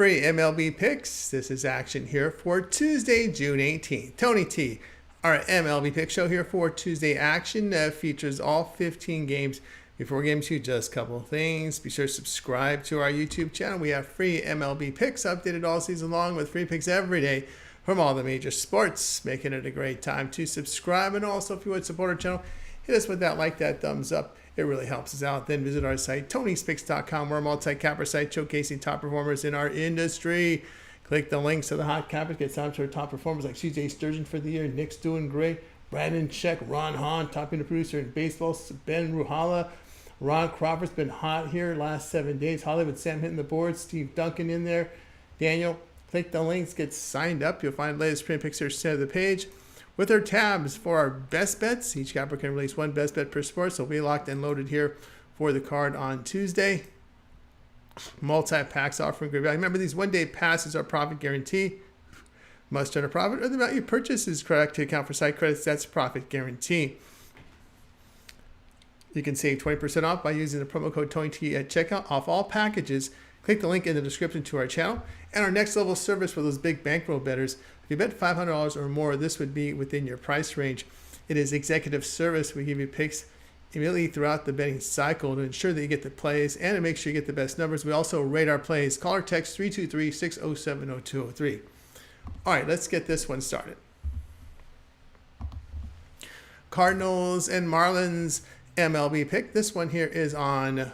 free MLB picks. This is action here for Tuesday, June 18th. Tony T, our MLB pick show here for Tuesday action features all 15 games. Before we get into just a couple of things, be sure to subscribe to our YouTube channel. We have free MLB picks updated all season long with free picks every day from all the major sports, making it a great time to subscribe. And also, if you would support our channel, hit us with that like, that thumbs up. It really helps us out. Then visit our site, Tony'sPicks.com. We're a multi-capper site showcasing top performers in our industry. Click the links to the hot cappers. Get signed to our top performers like CJ Sturgeon for the year. Nick's doing great. Brandon Check, Ron Hahn, topping the producer in baseball. Ben Ruhala. Ron Crawford's been hot here last 7 days. Hollywood Sam hitting the board. Steve Duncan in there. Daniel, click the links. Get signed up. You'll find the latest print picks here center of the page. With our tabs for our best bets, each capper can release one best bet per sport, so we'll be locked and loaded here for the card on Tuesday. Multi-packs offering great value. Remember, these one-day passes are profit guarantee. Must earn a profit, or the amount you purchase is correct to account for site credits. That's profit guarantee. You can save 20% off by using the promo code TonyT at checkout off all packages. Click the link in the description to our channel. And our next level service for those big bankroll bettors. If you bet $500 or more, this would be within your price range. It is executive service. We give you picks immediately throughout the betting cycle to ensure that you get the plays and to make sure you get the best numbers. We also rate our plays. Call or text 323-607-0203. All right, let's get this one started. Cardinals and Marlins MLB pick. This one here is on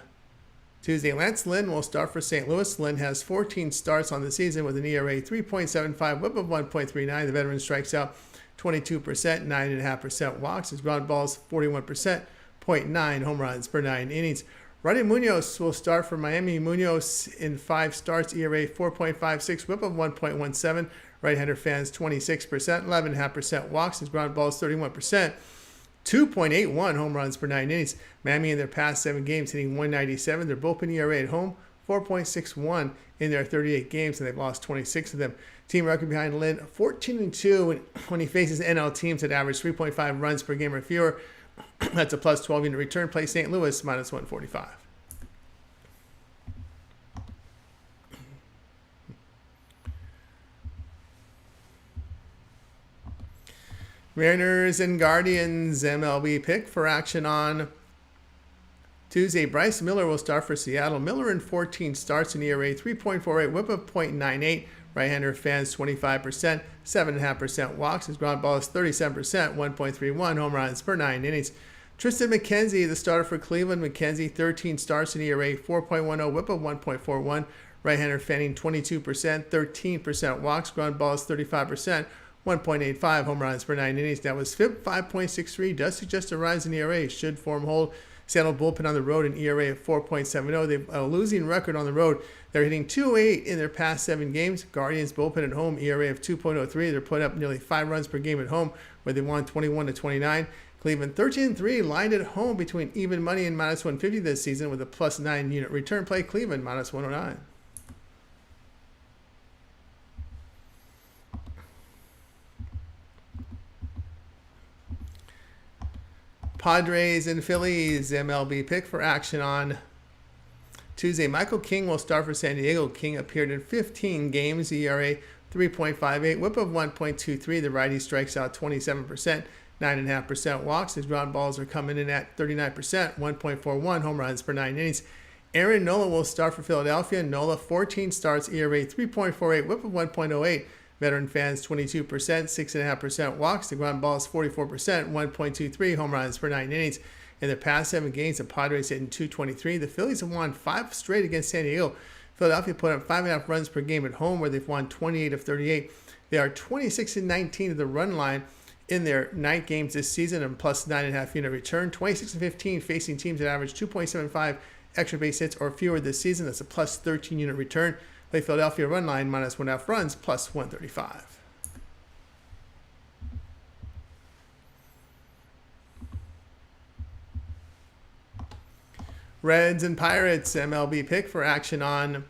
Tuesday. Lance Lynn will start for St. Louis. Lynn has 14 starts on the season with an ERA 3.75, whip of 1.39. The veteran strikes out 22%, 9.5% walks. His ground balls 41%, 0.9 home runs per 9 innings. Rodney Munoz will start for Miami. Munoz in 5 starts, ERA 4.56, whip of 1.17. Right-hander fans 26%, 11.5% walks. His ground balls 31%. 2.81 home runs per 9 innings. Miami in their past 7 games hitting 197. Their bullpen ERA at home 4.61 in their 38 games, and they've lost 26 of them. Team record behind Lynn 14-2 when he faces NL teams that average 3.5 runs per game or fewer. That's a plus 12 unit return. Play St. Louis minus 145. Mariners and Guardians MLB pick for action on Tuesday. Bryce Miller will start for Seattle. Miller in 14 starts, in ERA 3.48, whip of 0.98. Right-hander fans 25%, 7.5% walks. His ground ball is 37%, 1.31 home runs per 9 innings. Tristan McKenzie, the starter for Cleveland. McKenzie 13 starts, in ERA 4.10, whip of 1.41. Right-hander fanning 22%, 13% walks. Ground ball is 35%. 1.85 home runs per 9 innings. That was FIP 5.63. Does suggest a rise in ERA. Should form hold. Seattle bullpen on the road, an ERA of 4.70. They have a losing record on the road. They're hitting 208 in their past 7 games. Guardians bullpen at home, ERA of 2.03. They're putting up nearly 5 runs per game at home, where they won 21-29. Cleveland 13-3, lined at home between even money and minus 150 this season with a plus 9 unit return. Play Cleveland minus 109. Padres and Phillies MLB pick for action on Tuesday. Michael King will start for San Diego. King appeared in 15 games, ERA 3.58, whip of 1.23. The righty strikes out 27%, 9.5% walks. His ground balls are coming in at 39%, 1.41 home runs per 9 innings. Aaron Nola will start for Philadelphia. Nola 14 starts, ERA 3.48, whip of 1.08. Veteran fans 22%, 6.5% walks. The ground ball is 44%, 1.23 home runs per 9 innings. In their past 7 games, the Padres hitting 223. The Phillies have won 5 straight against San Diego. Philadelphia put up 5.5 runs per game at home, where they've won 28 of 38. They are 26-19 of the run line in their 9 games this season, and plus 9.5 unit return. 26-15 facing teams that average 2.75 extra base hits or fewer this season. That's a plus 13 unit return. Play Philadelphia run line minus 1.5 runs, plus 135. Reds and Pirates MLB pick for action on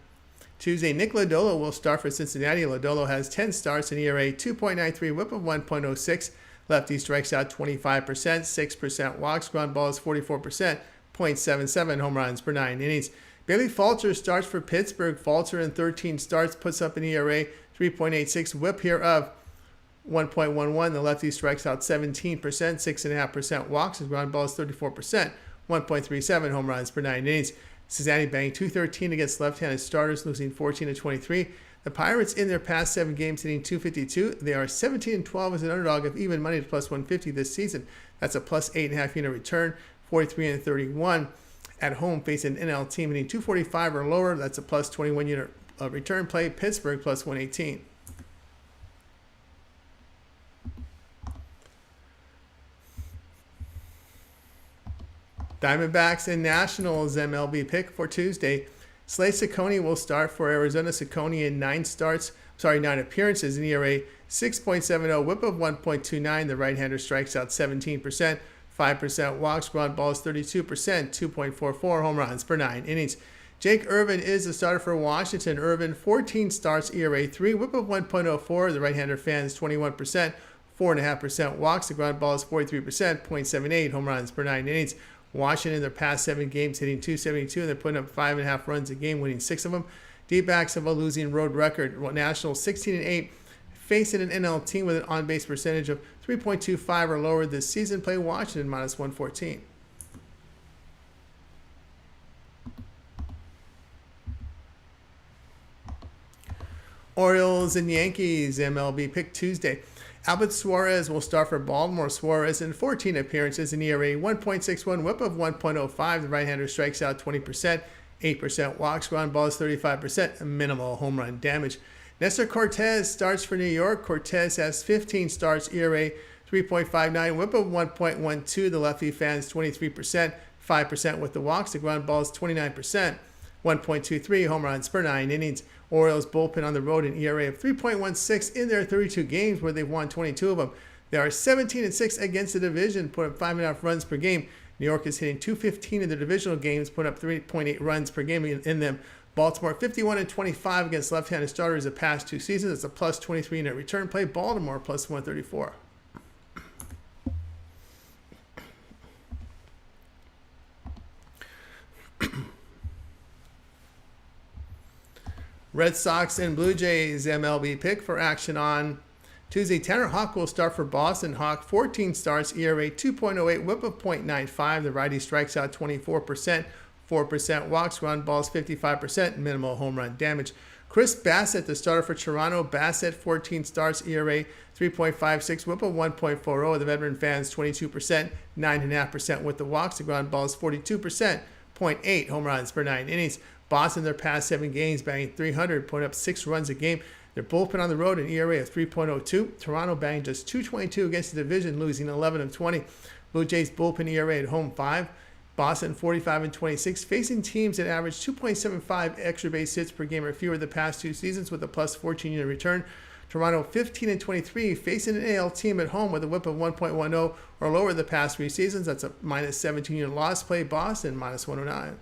Tuesday. Nick Lodolo will start for Cincinnati. Lodolo has 10 starts, an ERA 2.93, whip of 1.06. Lefty strikes out 25%, 6% walks. Ground balls 44%, 0.77 home runs per 9 innings. Bailey Falter starts for Pittsburgh. Falter in 13 starts puts up an ERA 3.86, whip here of 1.11. The lefty strikes out 17%, 6.5% walks. His ground ball is 34%, 1.37 home runs per 9 innings. Cincinnati banged 213 against left-handed starters, losing 14-23. The Pirates in their past 7 games hitting 252. They are 17-12 as an underdog of even money to plus 150 this season. That's a plus 8.5 unit return. 43-31 at home facing an NL team hitting 245 or lower. That's a plus 21 unit return play. Pittsburgh plus 118. Diamondbacks and Nationals MLB pick for Tuesday. Slade Ciccone will start for Arizona. Ciccone in 9 appearances, an ERA 6.70, whip of 1.29. The right-hander strikes out 17%, 5% walks, ground balls 32%, 2.44 home runs per 9 innings. Jake Irvin is the starter for Washington. Irvin, 14 starts, ERA 3, whip of 1.04. The right-hander fans 21%, 4.5% walks. The ground ball is 43%, 0.78 home runs per 9 innings. Washington in their past 7 games hitting 272, and they're putting up 5.5 runs a game, winning 6 of them. D-backs have a losing road record. Nationals 16-8, facing an NL team with an on-base percentage of 3.25 or lower this season. Play Washington minus 114. Orioles and Yankees MLB pick Tuesday. Albert Suarez will start for Baltimore. Suarez in 14 appearances, an ERA 1.61, whip of 1.05. The right-hander strikes out 20%, 8% walks, ground balls 35%, minimal home run damage. Nestor Cortez starts for New York. Cortez has 15 starts, ERA 3.59, whip of 1.12. The lefty fans 23%, 5% with the walks. The ground balls 29%, 1.23 home runs per 9 innings. Orioles bullpen on the road, an ERA of 3.16 in their 32 games where they've won 22 of them. They are 17-6 against the division, put up 5.5 runs per game. New York is hitting 215 in the divisional games, put up 3.8 runs per game in them. Baltimore 51-25 against left-handed starters the past 2 seasons. It's a plus 23 unit return play. Baltimore plus 134. Red Sox and Blue Jays MLB pick for action on Tuesday. Tanner Houck will start for Boston. Houck, 14 starts, ERA 2.08, whip of 0.95. The righty strikes out 24%, 4% walks, ground balls 55%, minimal home run damage. Chris Bassett, the starter for Toronto. Bassett, 14 starts, ERA 3.56, whip of 1.40. The veteran fans 22%, 9.5% with the walks. The ground balls 42%, 0.8 home runs per 9 innings. Boston, their past 7 games, banging 300, putting up 6 runs a game. Their bullpen on the road, an ERA of 3.02. Toronto banged just 222 against the division, losing 11 of 20. Blue Jays bullpen ERA at home 5. Boston 45-26, facing teams that average 2.75 extra base hits per game or fewer the past 2 seasons with a plus 14 unit return. Toronto 15-23, facing an AL team at home with a whip of 1.10 or lower the past 3 seasons. That's a minus 17 unit loss. Play Boston minus 109.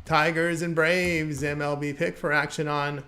Tigers and Braves MLB pick for action on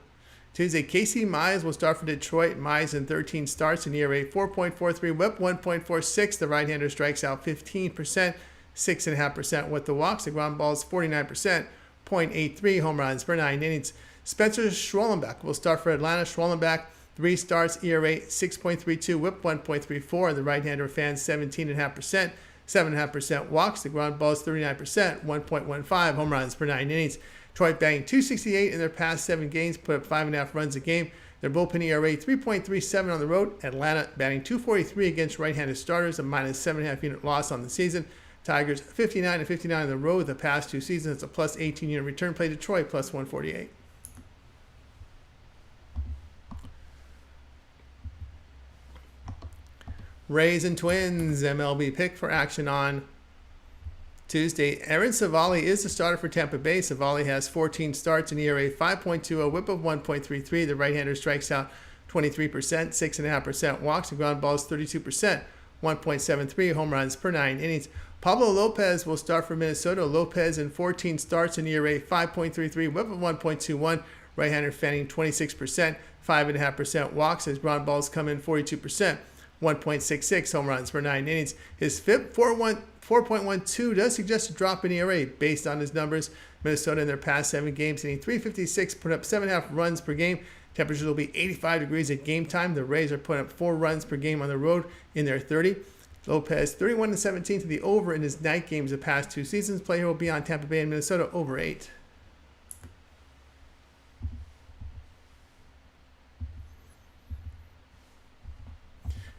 Tuesday. Casey Mize will start for Detroit. Mize in 13 starts, an ERA 4.43, whip 1.46. The right-hander strikes out 15%, 6.5% with the walks. The ground balls 49%, 0.83 home runs per 9 innings. Spencer Schwellenbach will start for Atlanta. Schwellenbach, 3 starts, ERA 6.32, whip 1.34. The right-hander fans 17.5%. 7.5% walks. The ground balls 39%, 1.15 home runs per 9 innings. Detroit banged 268 in their past 7 games, put up 5.5 runs a game. Their bullpen ERA 3.37 on the road. Atlanta batting 243 against right-handed starters, a minus 7.5 unit loss on the season. Tigers 59-59 on the road the past 2 seasons. It's a plus 18 unit return play. Detroit plus 148. Rays and Twins MLB pick for action on Tuesday. Aaron Savali is the starter for Tampa Bay. Savali has 14 starts, an ERA 5.20, a whip of 1.33. The right-hander strikes out 23%, 6.5% walks. The ground balls 32%, 1.73 home runs per 9 innings. Pablo Lopez will start for Minnesota. Lopez in 14 starts, an ERA 5.33, whip of 1.21. Right-hander fanning 26%, 5.5% walks. His ground balls come in 42%. 1.66 home runs per 9 innings. His FIP 4.12 does suggest a drop in ERA based on his numbers. Minnesota in their past 7 games hitting .356, put up 7.5 runs per game. Temperatures will be 85 degrees at game time. The Rays are putting up 4 runs per game on the road in their 30. Lopez 31-17 to the over in his night games the past 2 seasons. Play here will be on Tampa Bay and Minnesota over 8.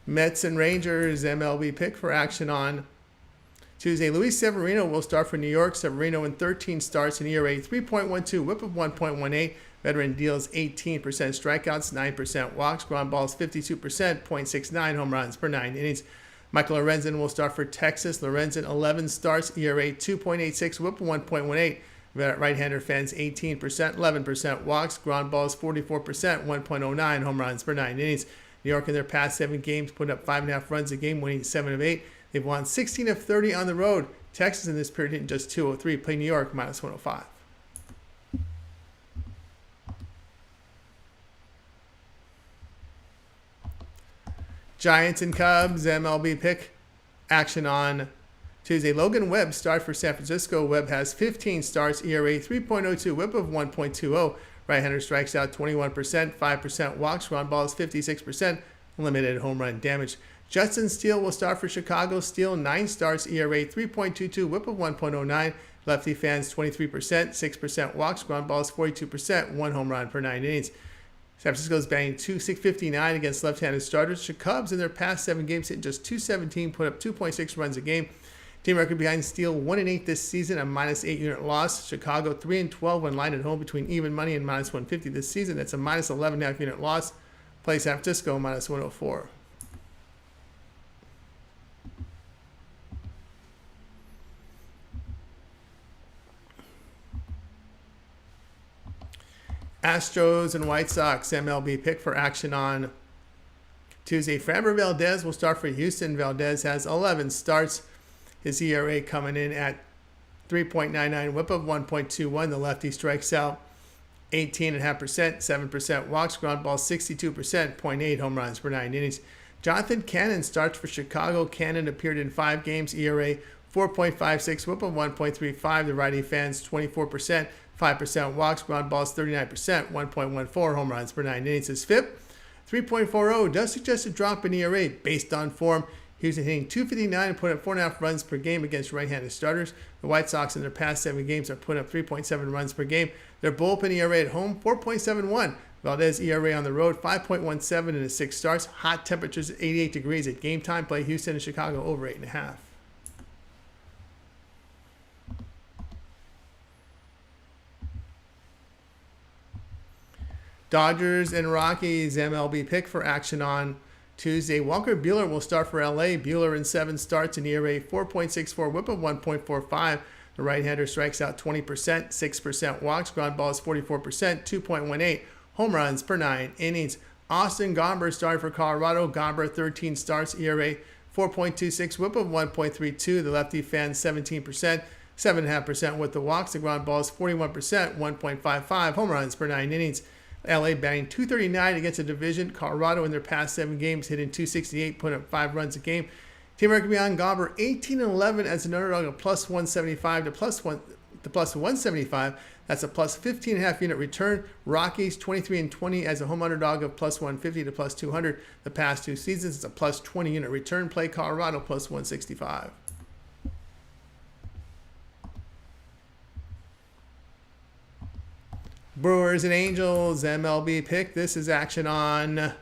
Mets and Rangers MLB pick for action on Tuesday. Luis Severino will start for New York. Severino in 13 starts, an ERA 3.12, whip of 1.18. Veteran deals 18% strikeouts, 9% walks, ground balls 52%, .69 home runs per 9 innings. Michael Lorenzen will start for Texas. Lorenzen 11 starts, ERA 2.86, whip of 1.18. Right-hander fans 18%, 11% walks, ground balls 44%, 1.09 home runs per 9 innings. New York in their past 7 games put up 5.5 runs a game, winning 7 of 8. They've won 16 of 30 on the road. Texas in this period hitting just .203. Play New York minus 105. Giants and Cubs MLB pick action on Tuesday. Logan Webb started for San Francisco. Webb has 15 starts, ERA 3.02, whip of 1.20. Right-hander strikes out 21%, 5% walks, ground balls 56%, limited home run damage. Justin Steele will start for Chicago. Steele 9 starts, ERA 3.22, whip of 1.09. Lefty fans 23%, 6% walks, ground balls 42%, 1 home run per 9 innings. San Francisco's batting .259 against left-handed starters. The Cubs in their past 7 games hit just .217, put up 2.6 runs a game. Team record behind Steele 1-8 this season, a -8 unit loss. Chicago 3-12 when lined at home between even money and -150 this season. That's a -11.5 unit loss. Play San Francisco -104. Astros and White Sox MLB pick for action on Tuesday. Framber Valdez will start for Houston. Valdez has 11 starts. His ERA coming in at 3.99, whip of 1.21. The lefty strikes out 18.5%, 7% walks, ground balls 62%, .8 home runs per 9 innings. Jonathan Cannon starts for Chicago. Cannon appeared in 5 games, ERA 4.56, whip of 1.35. The righty fans 24%, 5% walks, ground balls 39%, 1.14 home runs per 9 innings. His FIP 3.40 does suggest a drop in ERA based on form. Houston hitting .259 and putting up 4.5 runs per game against right-handed starters. The White Sox in their past 7 games are putting up 3.7 runs per game. Their bullpen ERA at home 4.71. Valdez ERA on the road 5.17 in his 6 starts. Hot temperatures at 88 degrees at game time. Play Houston and Chicago over 8.5. Dodgers and Rockies MLB pick for action on Tuesday. Walker Buehler will start for LA. Buehler in 7 starts, an ERA 4.64, whip of 1.45. The right-hander strikes out 20%, 6% walks, ground balls 44%, 2.18 home runs per 9 innings. Austin Gomber started for Colorado. Gomber 13 starts, ERA 4.26, whip of 1.32. The lefty fans 17%, 7.5% with the walks. The ground balls 41%, 1.55 home runs per 9 innings. LA batting .239 against the division. Colorado in their past 7 games hitting .268, putting up 5 runs a game. Team record beyond Gomber 18-11 as an underdog of +175 to +175. That's a +15.5 unit return. Rockies 23-20 as a home underdog of +150 to +200. The past 2 seasons it's a +20 unit return. Play Colorado +165. Brewers and Angels MLB pick. This is action on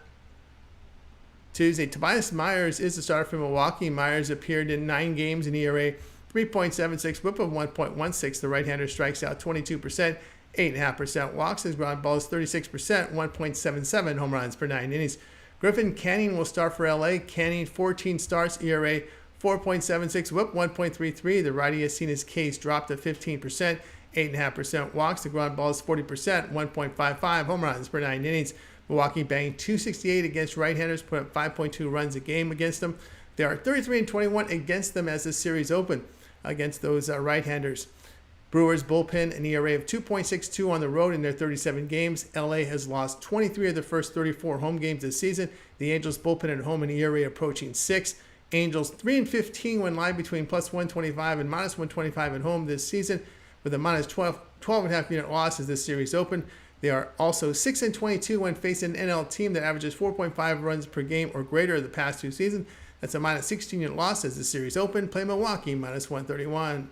Tuesday. Tobias Myers is the starter for Milwaukee. Myers appeared in 9 games in ERA 3.76, whip of 1.16. The right-hander strikes out 22%, 8.5% walks. His ground balls 36%, 1.77 home runs per 9 innings. Griffin Canning will start for LA. Canning 14 starts, ERA 4.76, whip 1.33. The righty has seen his Ks drop to 15%. 8.5% walks. The ground balls 40%, 1.55 home runs per 9 innings. Milwaukee banged .268 against right-handers, put up 5.2 runs a game against them. They are 33-21 against them as the series opened against those right-handers. Brewers bullpen an ERA of 2.62 on the road in their 37 games. LA has lost 23 of their first 34 home games this season. The Angels bullpen at home an ERA approaching 6. Angels 3-15 when live between plus 125 and minus 125 at home this season, with a minus 12.5 unit loss as this series opened. They are also 6-22 when facing an NL team that averages 4.5 runs per game or greater the past 2 seasons. That's a minus 16 unit loss as the series opened. Play Milwaukee minus 131.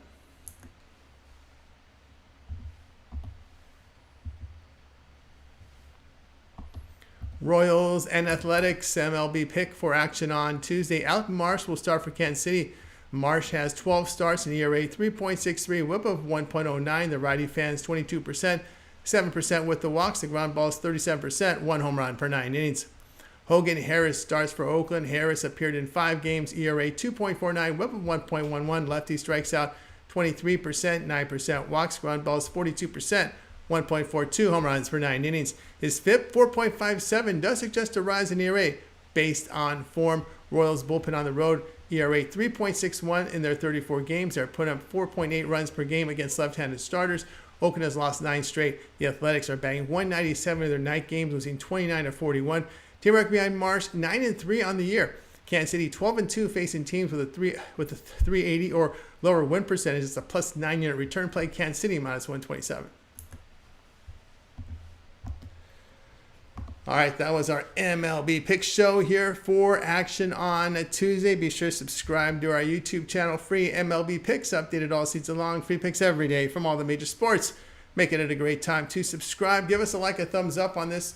Royals and Athletics MLB pick for action on Tuesday. Alec Marsh will start for Kansas City. Marsh has 12 starts in ERA 3.63, whip of 1.09. The righty fans 22%, 7% with the walks. The ground balls 37%, 1 home run per 9 innings. Hogan Harris starts for Oakland. Harris appeared in 5 games, ERA 2.49, whip of 1.11. Lefty strikes out 23%, 9% walks. Ground balls 42%. 1.42 home runs per 9 innings. His FIP, 4.57, does suggest a rise in ERA based on form. Royals bullpen on the road, ERA 3.61 in their 34 games. They're putting up 4.8 runs per game against left-handed starters. Oakland has lost 9 straight. The Athletics are batting 197 in their night games, losing 29-41. Team record behind Marsh, 9-3 on the year. Kansas City 12-2 facing teams with a 380 or lower win percentage. It's a plus 9 unit return play. Kansas City minus 127. All right, that was our MLB Pick Show here for action on Tuesday. Be sure to subscribe to our YouTube channel. Free MLB Picks updated all season long. Free picks every day from all the major sports. Making it a great time to subscribe. Give us a like, a thumbs up on this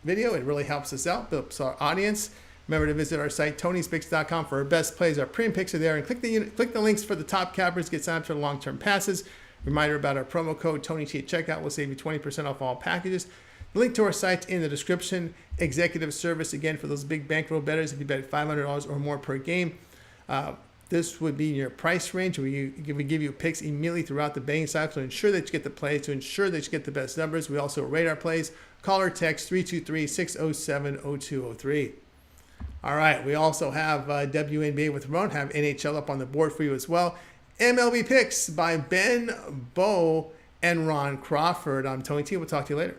video. It really helps us out, builds our audience. Remember to visit our site, Tony'sPicks.com, for our best plays. Our premium picks are there. And click the links for the top cappers. Get signed up for the long-term passes. Reminder about our promo code, TonyT at checkout. Will save you 20% off all packages. The link to our site in the description. Executive service, again, for those big bankroll bettors. If you bet $500 or more per game, this would be your price range. We give you picks immediately throughout the betting cycle to ensure that you get the plays, to ensure that you get the best numbers. We also rate our plays. Call or text 323-607-0203. All right, we also have WNBA with Ron, have NHL up on the board for you as well. MLB Picks by Ben, Bo, and Ron Crawford. I'm Tony T. We'll talk to you later.